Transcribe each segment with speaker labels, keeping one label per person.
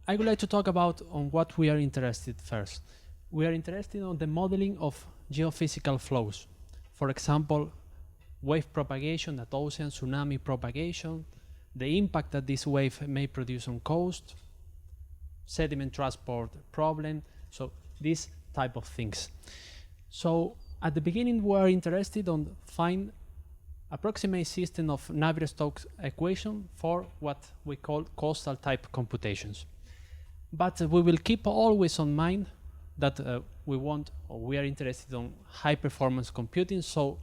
Speaker 1: I would like to talk about on what we are interested first. We are interested on the modeling of geophysical flows. For example, wave propagation at ocean, tsunami propagation, the impact that this wave may produce on coast, sediment transport problem, so these type of things. So at the beginning we are interested on find approximate system of Navier-Stokes equation for what we call coastal type computations. But we will keep always on mind that we are interested on high performance computing, so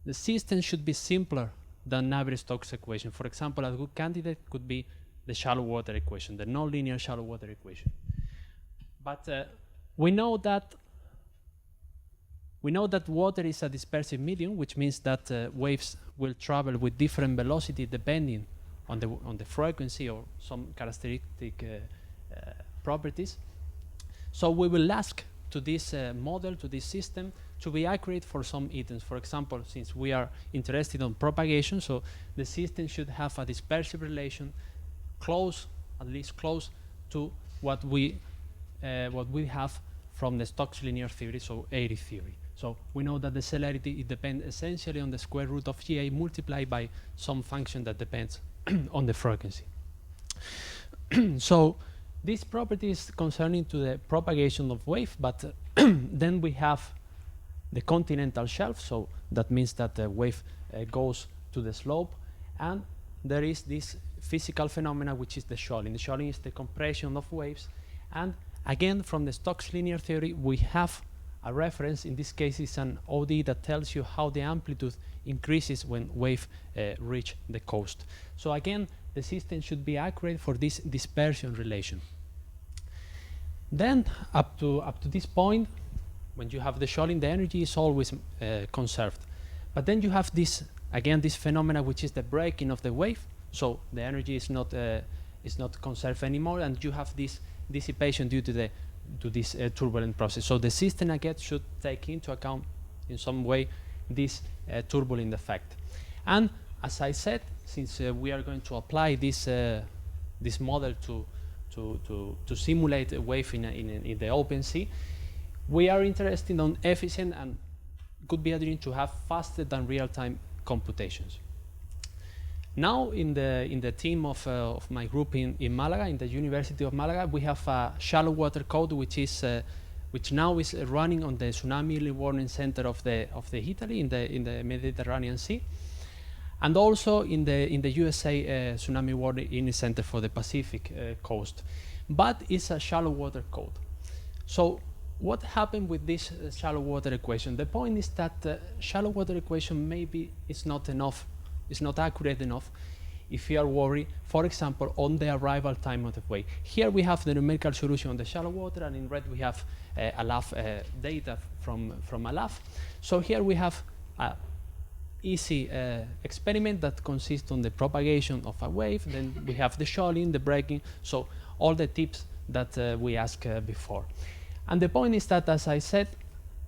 Speaker 1: the system should be simpler than Navier-Stokes equation. For example, a good candidate could be the shallow water equation, the nonlinear shallow water equation. But we know that water is a dispersive medium, which means that waves will travel with different velocity depending on the frequency or some characteristic properties. So we will ask to this model, to this system, to be accurate for some items. For example, since we are interested on propagation, so the system should have a dispersive relation close, at least close to what we have from the Stokes linear theory, so ARI theory. So we know that the celerity, it depends essentially on the square root of GA multiplied by some function that depends on the frequency. So this property is concerning to the propagation of wave, but then we have the continental shelf, so that means that the wave goes to the slope, and there is this physical phenomena which is the shoaling. The shoaling is the compression of waves, and again from the Stokes linear theory we have a reference. In this case it's an OD that tells you how the amplitude increases when wave reach the coast. So again, the system should be accurate for this dispersion relation. Then up to this point, when you have the shoaling, the energy is always conserved. But then you have this, again, this phenomena which is the breaking of the wave. So the energy is not conserved anymore, and you have this dissipation due to this turbulent process. So the system again should take into account in some way this turbulent effect. And as I said, since we are going to apply this model to simulate a wave in the open sea, we are interested on efficient and could be argued to have faster than real-time computations. Now in the team of my group in Malaga, in the University of Malaga, we have a shallow water code which now is running on the Tsunami Early Warning Center of Italy in the Mediterranean Sea, and also in the USA Tsunami Warning Center for the Pacific coast. But it's a shallow water code. So what happened with this shallow water equation? The point is that shallow water equation maybe is not enough, it's not accurate enough if you are worried, for example, on the arrival time of the wave. Here we have the numerical solution on the shallow water, and in red we have ALAF data from ALAF. So here we have a easy experiment that consists on the propagation of a wave, then we have the shoaling, the breaking, so all the tips that we asked before. And the point is that, as I said,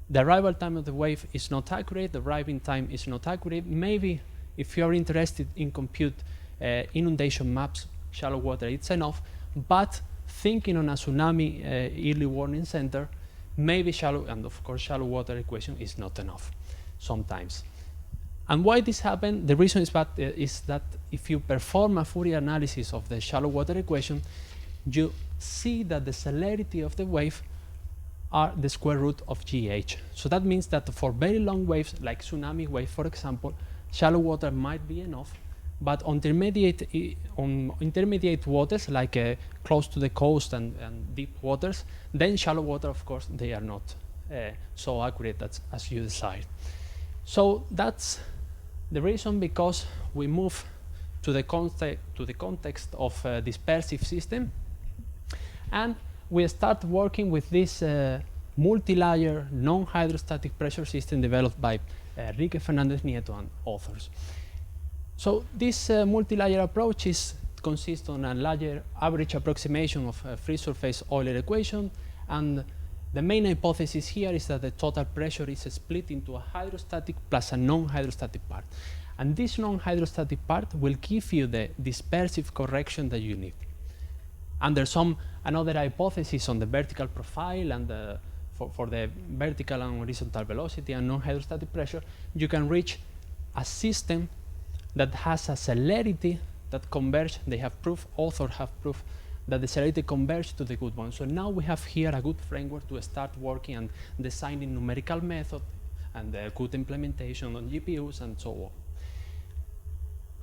Speaker 1: the arrival time of the wave is not accurate, the arriving time is not accurate. Maybe if you're interested in compute inundation maps, shallow water, it's enough, but thinking on a tsunami early warning center, maybe shallow, and of course shallow water equation is not enough sometimes. And why this happened? The reason is that if you perform a Fourier analysis of the shallow water equation, you see that the celerity of the wave are the square root of GH. So that means that for very long waves, like tsunami wave, for example, shallow water might be enough, but on intermediate waters, like close to the coast and deep waters, then shallow water, of course, they are not so accurate as you decide. So that's the reason, because we move to the context of a dispersive system, and we start working with this multi-layer non-hydrostatic pressure system developed by Enrique Fernandez Nieto and authors. So this multi-layer approach consists on a layer average approximation of a free surface Euler equation, and the main hypothesis here is that the total pressure is split into a hydrostatic plus a non-hydrostatic part. And this non-hydrostatic part will give you the dispersive correction that you need. under another hypothesis on the vertical profile and for the vertical and horizontal velocity and non-hydrostatic pressure, you can reach a system that has a celerity that converge. They have proof, authors have proof, that the celerity converge to the good one. So now we have here a good framework to start working and designing numerical method and good implementation on GPUs and so on.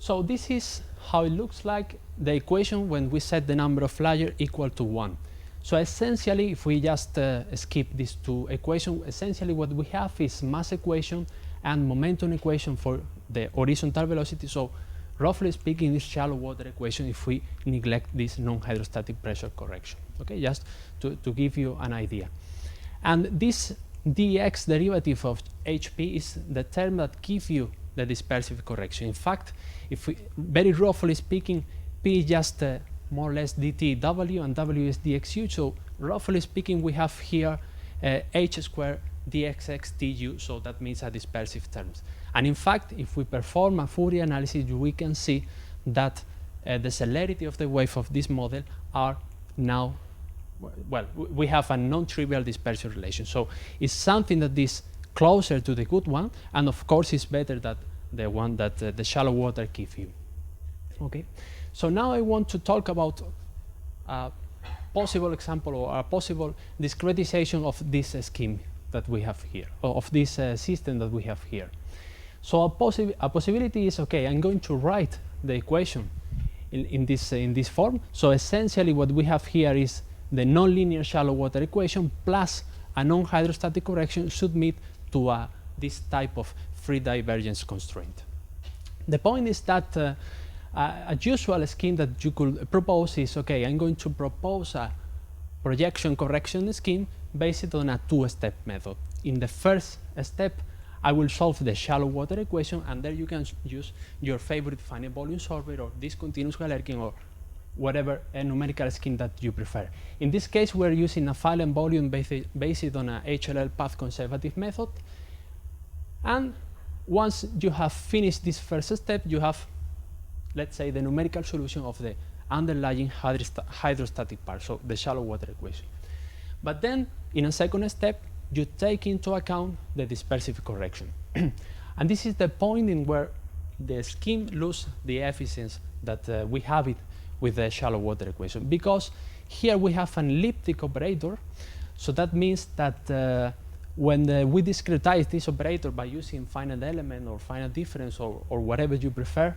Speaker 1: So this is how it looks like, the equation when we set the number of layers equal to 1. So essentially, if we just skip these two equations, essentially what we have is mass equation and momentum equation for the horizontal velocity. So roughly speaking, this shallow water equation if we neglect this non-hydrostatic pressure correction. Okay, just to give you an idea. And this dx derivative of HP is the term that gives you the dispersive correction. In fact, if we, very roughly speaking, P is just more or less dtw and w is dxu. So roughly speaking, we have here h squared dxx du, so that means a dispersive terms. And in fact, if we perform a Fourier analysis, we can see that the celerity of the wave of this model are now, well, we have a non-trivial dispersion relation. So it's something that is closer to the good one, and of course it's better than the one that the shallow water gives you. Okay, so now I want to talk about a possible example or a possible discretization of this scheme that we have here, or of this system that we have here. So a possibility is, okay, I'm going to write the equation in this form. So essentially what we have here is the nonlinear shallow water equation plus a non-hydrostatic correction should meet to this type of free divergence constraint. The point is that a usual scheme that you could propose is, okay, I'm going to propose a projection correction scheme based on a two-step method. In the first step, I will solve the shallow water equation, and there you can use your favorite finite volume solver or discontinuous Galerkin or whatever numerical scheme that you prefer. In this case, we're using a finite volume based on a HLL path conservative method. And once you have finished this first step, you have, let's say, the numerical solution of the underlying hydrostatic part, so the shallow water equation. But then, in a second step, you take into account the dispersive correction. And this is the point in where the scheme loses the efficiency that we have it with the shallow water equation, because here we have an elliptic operator. So that means that when we discretize this operator by using finite element or finite difference or whatever you prefer,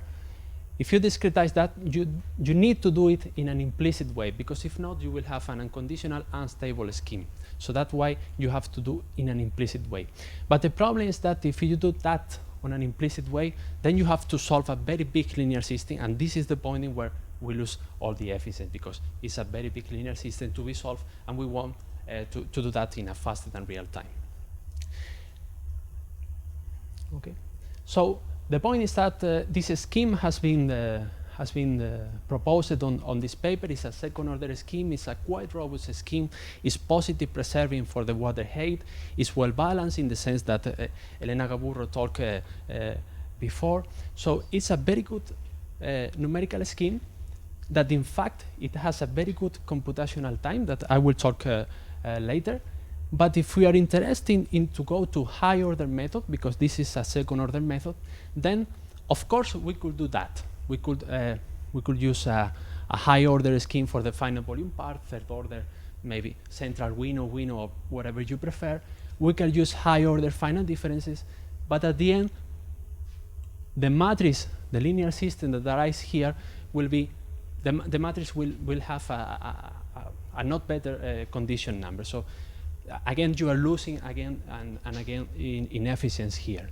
Speaker 1: if you discretize that, you need to do it in an implicit way, because if not, you will have an unconditional, unstable scheme. So that's why you have to do in an implicit way. But the problem is that if you do that on an implicit way, then you have to solve a very big linear system, and this is the point in where we lose all the efficiency, because it's a very big linear system to be solved, and we want to do that in a faster than real time. Okay, so the point is that this scheme has been proposed on this paper. It's a second order scheme. It's a quite robust scheme. It's positive preserving for the water height. It's well balanced in the sense that Elena Gaburro talked before. So it's a very good numerical scheme that in fact it has a very good computational time that I will talk later. But if we are interested in to go to high order method, because this is a second order method, then of course we could do that. We could use a high order scheme for the finite volume part, third order, maybe central Wino, or whatever you prefer. We can use high order finite differences, but at the end, the matrix, the linear system that arises here will be, the matrix will have a not better condition number. So again, you are losing again and again in efficiency here.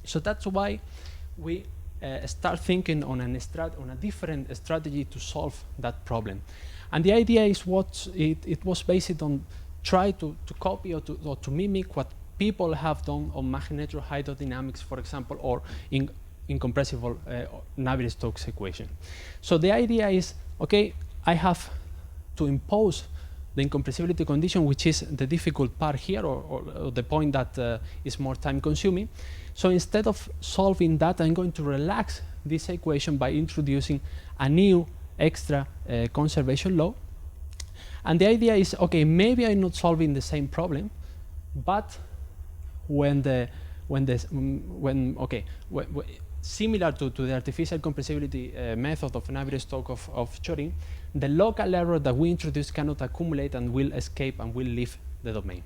Speaker 1: So that's why we start thinking on a different strategy to solve that problem. And the idea is it was based on try to copy or to mimic what people have done on magnetohydrodynamics, for example, or in incompressible Navier-Stokes equation. So the idea is, okay, I have to impose the incompressibility condition, which is the difficult part here, or the point that is more time consuming. So instead of solving that, I'm going to relax this equation by introducing a new extra conservation law And the idea is, okay, maybe I'm not solving the same problem, but similar to the artificial compressibility method of Navier-Stokes of Chorin, the local error that we introduce cannot accumulate and will escape and will leave the domain.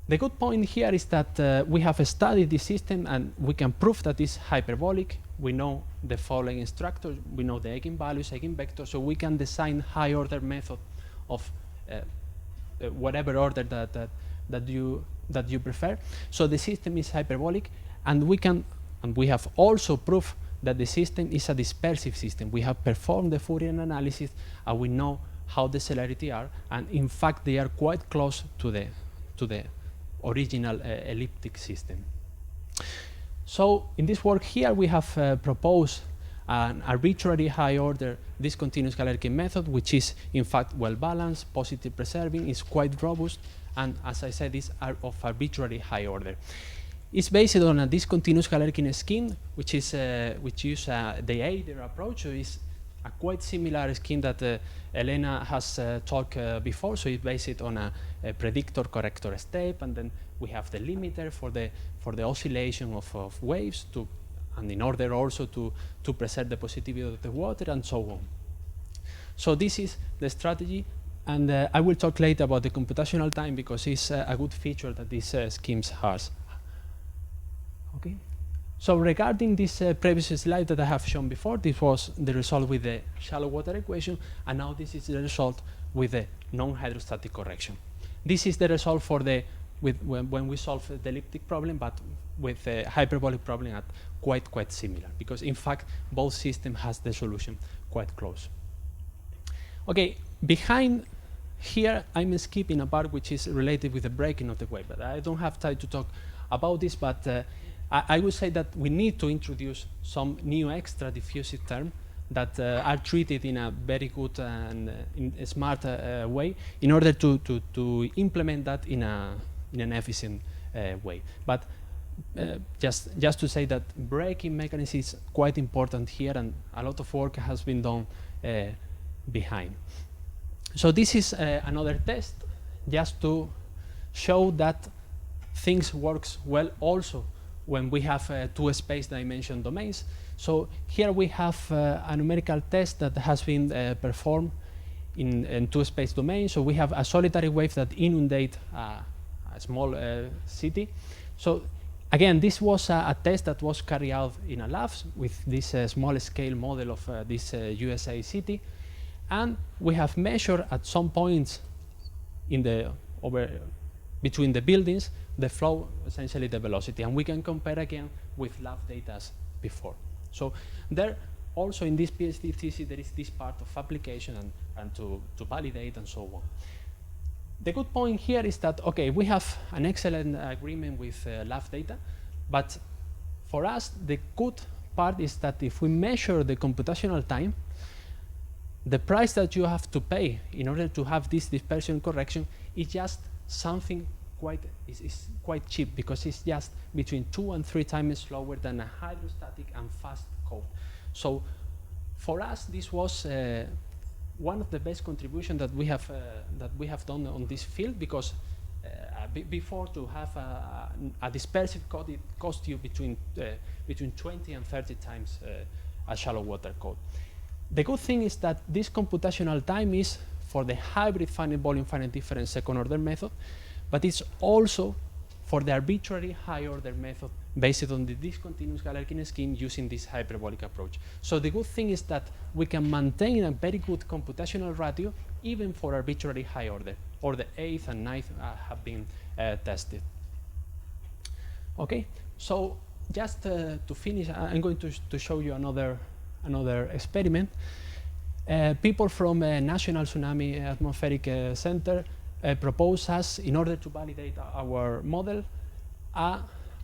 Speaker 1: The good point here is that we have studied this system and we can prove that it's hyperbolic. We know the following structure, we know the eigenvalues, eigenvectors, so we can design high order method of whatever order that you prefer. So the system is hyperbolic, and we have also proved that the system is a dispersive system. We have performed the Fourier analysis and we know how the celerity are, and in fact they are quite close to the original elliptic system. So in this work here we have proposed an arbitrary high order discontinuous Galerkin method, which is in fact well balanced, positive preserving, is quite robust, and as I said, is of arbitrary high order. It's based on a discontinuous Galerkin scheme, which use the Eider approach. So it's a quite similar scheme that Elena has talked before. So it's based on a predictor corrector step, and then we have the limiter for the oscillation of waves, and in order also to preserve the positivity of the water and so on. So this is the strategy, and I will talk later about the computational time because it's a good feature that this scheme has. Okay. So regarding this previous slide that I have shown before, this was the result with the shallow water equation, and now this is the result with the non-hydrostatic correction. This is the result for when we solve the elliptic problem, but with the hyperbolic problem at quite similar, because in fact both systems has the solution quite close. Okay, behind here I'm skipping a part which is related with the breaking of the wave, but I don't have time to talk about this, but I would say that we need to introduce some new extra diffusive terms that are treated in a very good and in a smart way in order to implement that in an efficient way. But just to say that braking mechanism is quite important here, and a lot of work has been done behind. So this is another test just to show that things works well also when we have two space dimension domains. So here we have a numerical test that has been performed in two space domains. So we have a solitary wave that inundate a small city. So again, this was a test that was carried out in a lab with this small scale model of this USA city. And we have measured at some points in between the buildings the flow, essentially the velocity, and we can compare again with lab data as before. So there also in this PhD thesis there is this part of application and to validate and so on. The good point here is that, okay, we have an excellent agreement with lab data, but for us the good part is that if we measure the computational time, the price that you have to pay in order to have this dispersion correction is just something is quite cheap, because it's just between 2 and 3 times slower than a hydrostatic and fast code. So for us, this was one of the best contributions that we have done on this field, because before to have a dispersive code, it cost you between 20 and 30 times a shallow water code. The good thing is that this computational time is for the hybrid finite volume finite difference second order method, but it's also for the arbitrary high order method based on the discontinuous Galerkin scheme using this hyperbolic approach. So the good thing is that we can maintain a very good computational ratio even for arbitrary high order, or the 8th and 9th have been tested. Okay, so just to finish, I'm going to show you another experiment. People from National Tsunami Atmospheric Center proposed us, in order to validate our model, an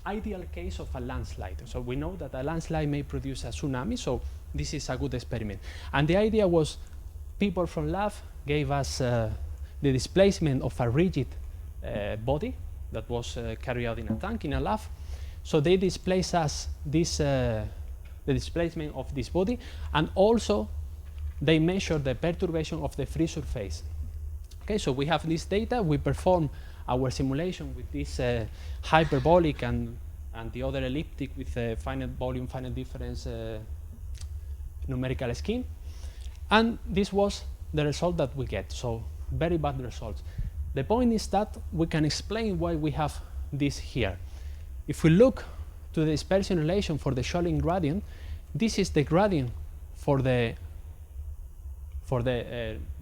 Speaker 1: ideal case of a landslide. So we know that a landslide may produce a tsunami, so this is a good experiment. And the idea was, people from lab gave us the displacement of a rigid body that was carried out in a tank in a lab. So they displaced us the displacement of this body, and also they measured the perturbation of the free surface. Okay, so we have this data. We perform our simulation with this hyperbolic and the other elliptic with finite volume, finite difference numerical scheme. And this was the result that we get. So very bad results. The point is that we can explain why we have this here. If we look to the dispersion relation for the Scholling gradient, this is the gradient for the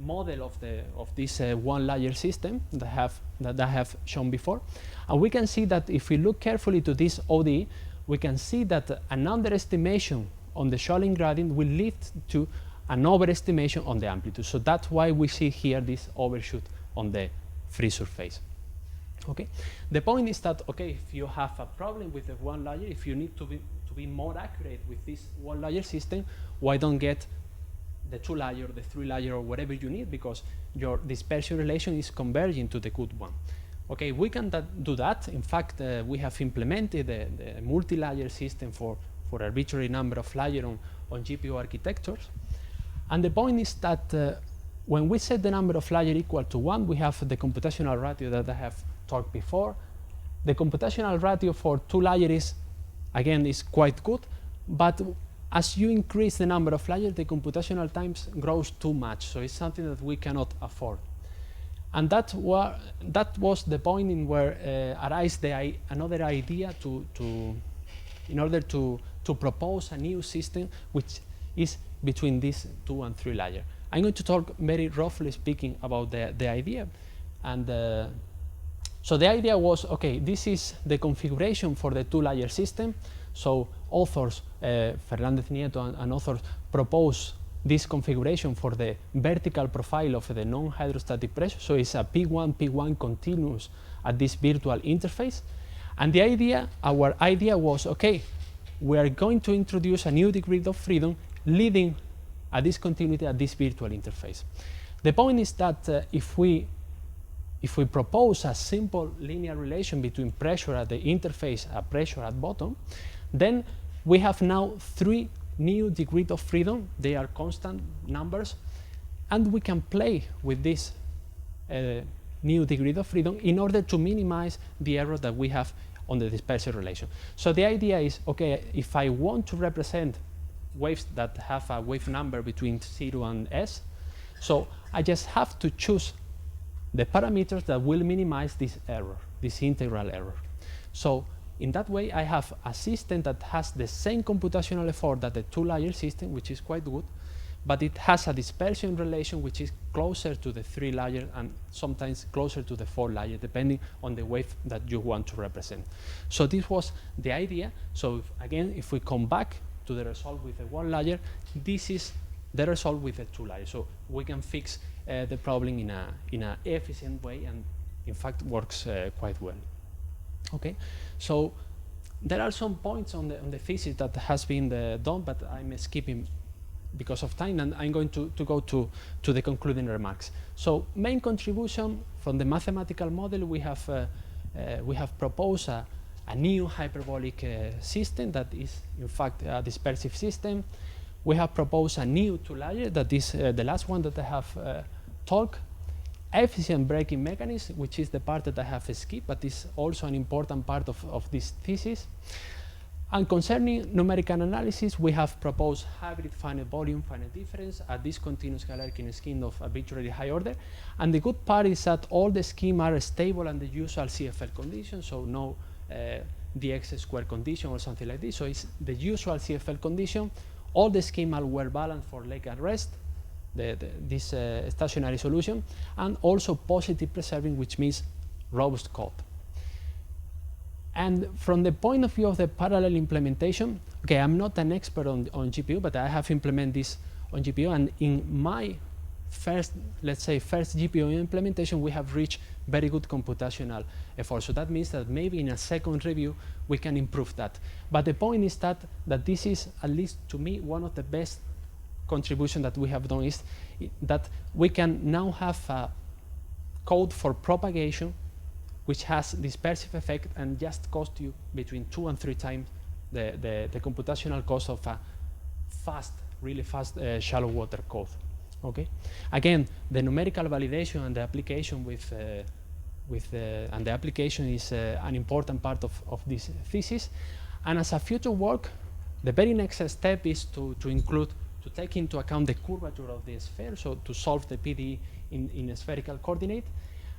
Speaker 1: model of this one layer system that I have shown before. And we can see that if we look carefully to this ODE, we can see that an underestimation on the Scholling gradient will lead to an overestimation on the amplitude. So that's why we see here this overshoot on the free surface. Okay. The point is that, okay, if you have a problem with the one layer, if you need to be more accurate with this one layer system, why don't get the two layer, the three layer, or whatever you need, because your dispersion relation is converging to the good one. Okay, we can do that. In fact, we have implemented the multi-layer system for arbitrary number of layers on GPU architectures. And the point is that when we set the number of layers equal to 1, we have the computational ratio that I have talked before. The computational ratio for 2 layers is quite good, but as you increase the number of layers, the computational times grows too much. So it's something that we cannot afford. And that was the point in where arise another idea in order to propose a new system which is between these 2 and 3 layers. I'm going to talk very roughly speaking about the idea. And so the idea was, okay, this is the configuration for the 2-layer system. So authors, Fernández Nieto and authors, propose this configuration for the vertical profile of the non-hydrostatic pressure. So it's a P1 continuous at this virtual interface. And our idea was, okay, we are going to introduce a new degree of freedom leading a discontinuity at this virtual interface. The point is that if we propose a simple linear relation between pressure at the interface and pressure at bottom, then we have now 3 new degrees of freedom. They are constant numbers, and we can play with this new degree of freedom in order to minimize the error that we have on the dispersion relation. So the idea is, okay, if I want to represent waves that have a wave number between 0 and s, so I just have to choose the parameters that will minimize this error, this integral error. So in that way, I have a system that has the same computational effort that the 2-layer system, which is quite good, but it has a dispersion relation which is closer to the 3-layer and sometimes closer to the 4-layer, depending on the wave that you want to represent. So this was the idea. So again, if we come back to the result with the 1-layer, this is the result with the 2-layer. So we can fix the problem in an efficient way, and in fact works quite well. Okay, so there are some points on the physics that has been done, but I'm skipping because of time, and I'm going to go to the concluding remarks. So main contribution from the mathematical model, we have proposed a new hyperbolic system that is in fact a dispersive system. We have proposed a new 2-layer that is the last one that I have talked. Efficient braking mechanism, which is the part that I have skipped, but is also an important part of this thesis. And concerning numerical analysis, we have proposed hybrid finite volume, finite difference, a discontinuous Galerkin scheme of arbitrary high order. And the good part is that all the schemes are stable under the usual CFL conditions, so no dx squared condition or something like this. So it's the usual CFL condition. All the schemes are well balanced for leg at rest, this stationary solution, and also positive preserving, which means robust code. And from the point of view of the parallel implementation, okay, I'm not an expert on GPU, but I have implemented this on GPU, and in my first GPU implementation, we have reached very good computational effort. So that means that maybe in a second review, we can improve that. But the point is that this is, at least to me, one of the best contribution that we have done is that we can now have a code for propagation which has dispersive effect and just cost you between 2 and 3 times the computational cost of a really fast shallow water code. Okay. Again, the numerical validation and the application and the application is an important part of this thesis. And as a future work, the very next step is to take into account the curvature of the sphere, so to solve the PD in a spherical coordinate.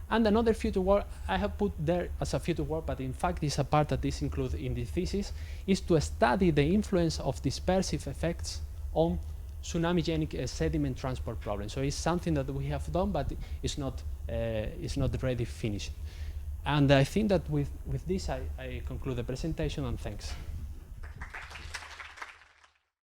Speaker 1: And another future work I have put there as a future work, but in fact is a part that is included in the thesis, is to study the influence of dispersive effects on tsunamigenic sediment transport problems. So it's something that we have done, but it's not ready finished. And I think that with this I conclude the presentation, and thanks.